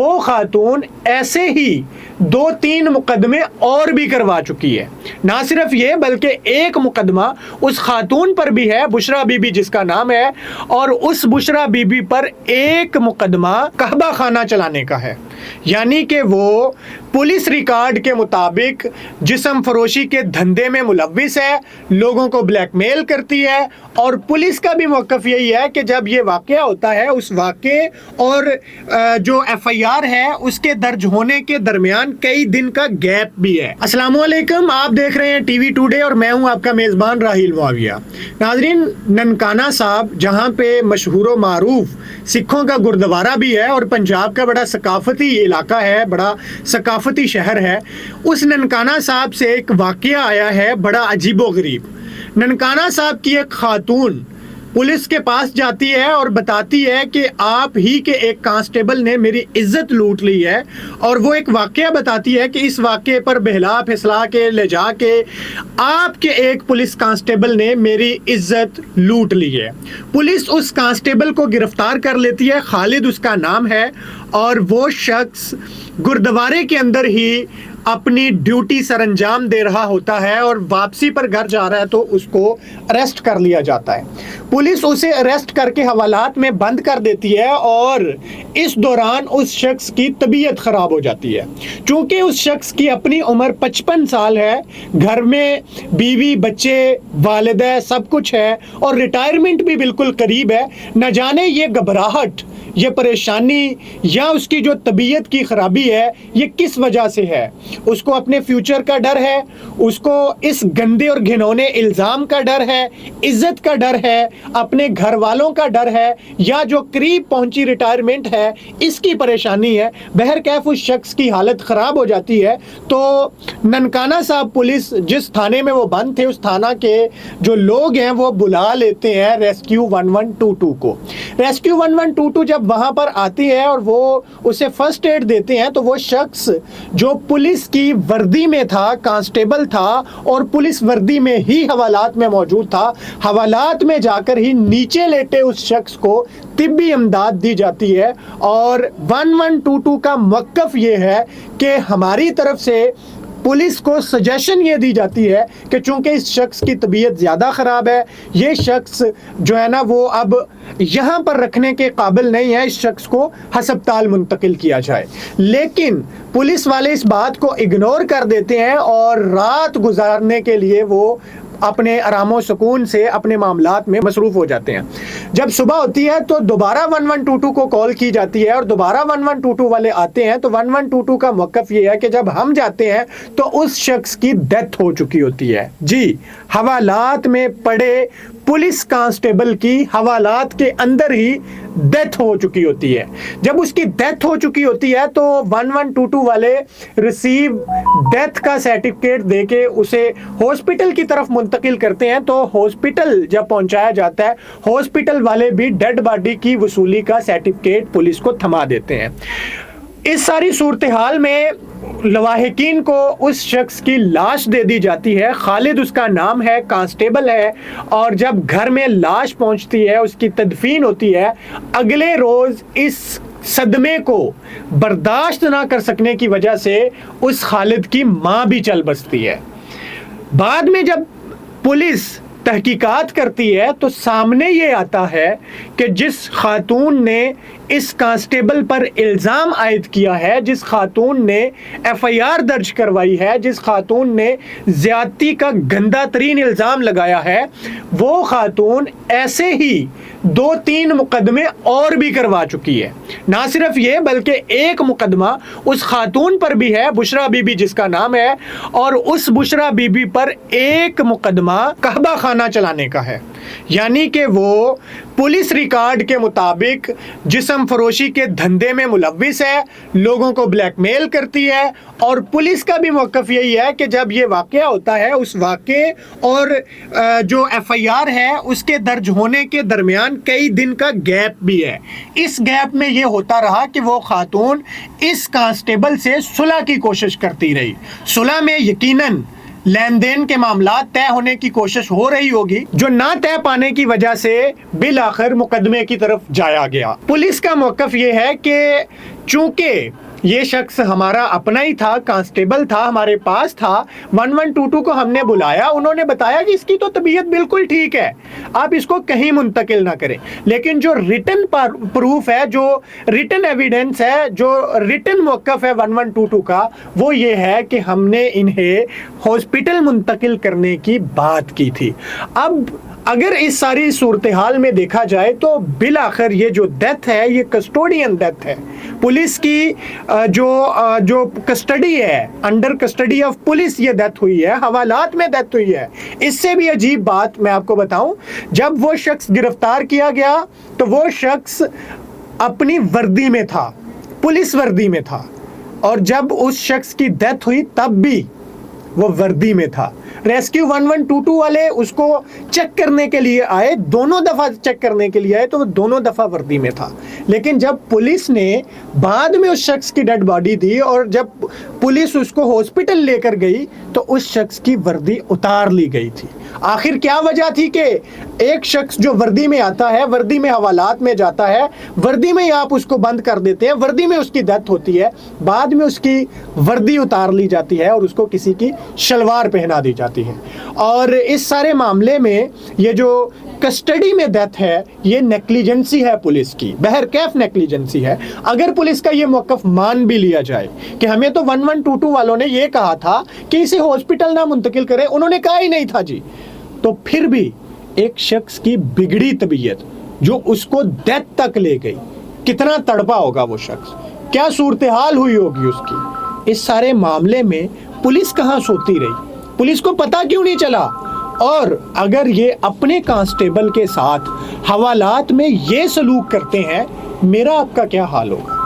وہ خاتون ایسے ہی 2-3 مقدمے اور بھی کروا چکی ہے۔ نہ صرف یہ بلکہ ایک مقدمہ اس خاتون پر بھی ہے، بشرا بی بی جس کا نام ہے، اور اس بشرا بی بی پر ایک مقدمہ قحبہ خانہ چلانے کا ہے، یعنی کہ وہ پولیس ریکارڈ کے مطابق جسم فروشی کے دھندے میں ملوث ہے، لوگوں کو بلیک میل کرتی ہے، اور پولیس کا بھی موقف یہی ہے کہ جب یہ واقعہ ہوتا ہے اس واقعے اور جو ایف آئی آر ہے اس کے درج ہونے کے درمیان کئی دن کا گیپ بھی ہے۔ السلام علیکم، آپ دیکھ رہے ہیں ٹی وی ٹوڈے اور میں ہوں آپ کا میزبان راہیل معاویہ۔ ناظرین، ننکانہ صاحب جہاں پہ مشہور و معروف سکھوں کا گردوارہ بھی ہے اور پنجاب کا بڑا ثقافتی علاقہ ہے، بڑا ثقافتی شہر ہے، اس ننکانہ صاحب سے ایک واقعہ آیا ہے بڑا عجیب و غریب۔ ننکانہ صاحب کی ایک خاتون پولیس کے پاس جاتی ہے اور بتاتی ہے کہ آپ ہی کے ایک کانسٹیبل نے میری عزت لوٹ لی ہے، اور وہ ایک واقعہ بتاتی ہے کہ اس واقعے پر بہلا پھسلا کے لے جا کے آپ کے ایک پولیس کانسٹیبل نے میری عزت لوٹ لی ہے۔ پولیس اس کانسٹیبل کو گرفتار کر لیتی ہے، خالد اس کا نام ہے، اور وہ شخص گردوارے کے اندر ہی اپنی ڈیوٹی سر انجام دے رہا ہوتا ہے اور واپسی پر گھر جا رہا ہے تو اس کو اریسٹ کر لیا جاتا ہے۔ پولیس اسے اریسٹ کر کے حوالات میں بند کر دیتی ہے، اور اس دوران اس شخص کی طبیعت خراب ہو جاتی ہے۔ چونکہ اس شخص کی اپنی عمر 55 سال ہے، گھر میں بیوی بچے والدہ سب کچھ ہے، اور ریٹائرمنٹ بھی بالکل قریب ہے، نہ جانے یہ گھبراہٹ، یہ پریشانی یا اس کی جو طبیعت کی خرابی ہے یہ کس وجہ سے ہے۔ اس کو اپنے فیوچر کا ڈر ہے، اس کو اس گندے اور گھنونے الزام کا ڈر ہے، عزت کا ڈر ہے، اپنے گھر والوں کا ڈر ہے، یا جو قریب پہنچی ریٹائرمنٹ ہے اس کی پریشانی ہے۔ بہرکیف اس شخص کی حالت خراب ہو جاتی ہے، تو ننکانہ صاحب پولیس جس تھانے میں وہ بند تھے اس تھانہ کے جو لوگ ہیں وہ بلا لیتے ہیں ریسکیو 1122 کو۔ ریسکیو 1122 جب وہاں پر آتی ہے اور وہ اسے فرسٹ ایڈ دیتے ہیں تو وہ شخص جو پولیس کی وردی میں تھا، کانسٹیبل تھا، اور پولیس وردی میں ہی حوالات میں موجود تھا، حوالات میں جا کر ہی نیچے لیٹے اس شخص کو طبی امداد دی جاتی ہے۔ اور 1122 کا موقف یہ ہے کہ ہماری طرف سے پولیس کو سجیشن یہ دی جاتی ہے کہ چونکہ اس شخص کی طبیعت زیادہ خراب ہے، یہ شخص جو ہے نا وہ اب یہاں پر رکھنے کے قابل نہیں ہے، اس شخص کو ہسپتال منتقل کیا جائے۔ لیکن پولیس والے اس بات کو اگنور کر دیتے ہیں اور رات گزارنے کے لیے وہ اپنے آرام و سکون سے اپنے معاملات میں مصروف ہو جاتے ہیں۔ جب صبح ہوتی ہے تو دوبارہ 1122 کو کال کی جاتی ہے اور دوبارہ 1122 والے آتے ہیں، تو 1122 کا موقف یہ ہے کہ جب ہم جاتے ہیں تو اس شخص کی ڈیتھ ہو چکی ہوتی ہے۔ جی، حوالات میں پڑے پولیس کانسٹیبل کی حوالات کے اندر ہی ڈیتھ ہو چکی ہوتی ہے۔ جب اس کی ڈیتھ ہو چکی ہوتی ہے تو 1122 والے ریسیو ڈیتھ کا سرٹیفکیٹ دے کے اسے ہاسپٹل کی طرف منتقل کرتے ہیں، تو ہاسپٹل جب پہنچایا جاتا ہے ہاسپٹل والے بھی ڈیڈ باڈی کی وصولی کا سرٹیفکیٹ پولیس کو تھما دیتے ہیں۔ اس ساری صورتحال میں لواحقین کو اس شخص کی لاش دے دی جاتی ہے، خالد اس کا نام ہے، کانسٹیبل ہے، اور جب گھر میں لاش پہنچتی ہے اس کی تدفین ہوتی ہے، اگلے روز اس صدمے کو برداشت نہ کر سکنے کی وجہ سے اس خالد کی ماں بھی چل بستی ہے۔ بعد میں جب پولیس تحقیقات کرتی ہے تو سامنے یہ آتا ہے کہ جس خاتون نے اس کانسٹیبل پر الزام عائد کیا ہے، جس خاتون نے ایف آئی آر درج کروائی ہے، جس خاتون نے زیادتی کا گندا ترین الزام لگایا ہے، وہ خاتون ایسے ہی 2-3 مقدمے اور بھی کروا چکی ہے۔ نہ صرف یہ بلکہ ایک مقدمہ اس خاتون پر بھی ہے، بشرا بی بی جس کا نام ہے، اور اس بشرا بی بی پر ایک مقدمہ قحبہ خانہ چلانے کا ہے، یعنی کہ وہ پولیس ریکارڈ کے مطابق جسم فروشی کے دھندے میں ملوث ہے، لوگوں کو بلیک میل کرتی ہے، اور پولیس کا بھی موقف یہی ہے کہ جب یہ واقعہ ہوتا ہے اس واقعے اور جو ایف آئی آر ہے اس کے درج ہونے کے درمیان کئی دن کا گیپ بھی ہے۔ اس گیپ میں یہ ہوتا رہا کہ وہ خاتون اس کانسٹیبل سے صلح کی کوشش کرتی رہی۔ صلح میں یقیناً لین دین کے معاملات طے ہونے کی کوشش ہو رہی ہوگی، جو نہ طے پانے کی وجہ سے بالآخر مقدمے کی طرف جایا گیا۔ پولیس کا موقف یہ ہے کہ چونکہ یہ شخص ہمارا اپنا ہی تھا، کانسٹیبل تھا، ہمارے پاس تھا، 1122 کو ہم نے بلایا، انہوں نے بتایا کہ اس کی تو طبیعت بالکل ٹھیک ہے، آپ اس کو کہیں منتقل نہ کریں، لیکن جو ریٹن پروف ہے، جو ریٹن ایویڈنس ہے، جو ریٹن موقف ہے 1122 کا، وہ یہ ہے کہ ہم نے انہیں ہاسپٹل منتقل کرنے کی بات کی تھی۔ اب اگر اس ساری صورتحال میں دیکھا جائے تو بالآخر یہ جو ڈیتھ ہے یہ کسٹوڈین ڈیتھ ہے، پولیس کی جو کسٹڈی ہے، انڈر کسٹڈی آف پولیس یہ ڈیتھ ہوئی ہے، حوالات میں ڈیتھ ہوئی ہے۔ اس سے بھی عجیب بات میں آپ کو بتاؤں، جب وہ شخص گرفتار کیا گیا تو وہ شخص اپنی وردی میں تھا، پولیس وردی میں تھا، اور جب اس شخص کی ڈیتھ ہوئی تب بھی وہ وردی میں تھا۔ ریسکیو 1122 والے اس کو چیک کرنے کے لیے آئے، دونوں دفعہ چیک کرنے کے لیے آئے تو وہ دونوں دفعہ وردی میں تھا، لیکن جب پولیس نے بعد میں اس شخص کی ڈیڈ باڈی دی اور جب پولیس اس کو ہاسپٹل لے کر گئی تو اس شخص کی وردی اتار لی گئی تھی۔ آخر کیا وجہ تھی کہ ایک شخص جو وردی میں آتا ہے، وردی میں حوالات میں جاتا ہے، وردی میں آپ اس کو بند کر دیتے ہیں، وردی میں اس کی ڈیتھ ہوتی ہے، بعد میں اس کی وردی اتار لی جاتی ہے اور اس کو کسی کی شلوار پہنا دی جاتی ہے۔ اور اس سارے معاملے میں یہ جو کسٹڈی میں ڈیتھ ہے یہ نیگلیجنسی ہے پولیس کی، بہرکیف نیگلیجنسی ہے۔ اگر پولیس کا یہ موقف مان بھی لیا جائے کہ ہمیں تو 1122 والوں نے یہ کہا تھا کہ اسے ہاسپٹل نہ منتقل کرے، انہوں نے کہا ہی نہیں تھا جی، تو پھر بھی ایک شخص کی بگڑی طبیعت جو اس کو ڈیتھ تک لے گئی، کتنا تڑپا ہوگا وہ شخص، کیا صورتحال ہوئی ہوگی اس کی۔ اس سارے معاملے میں پولیس کہاں سوتی رہی؟ پولیس کو پتا کیوں نہیں چلا؟ اور اگر یہ اپنے کانسٹیبل کے ساتھ حوالات میں یہ سلوک کرتے ہیں، میرا آپ کا کیا حال ہوگا؟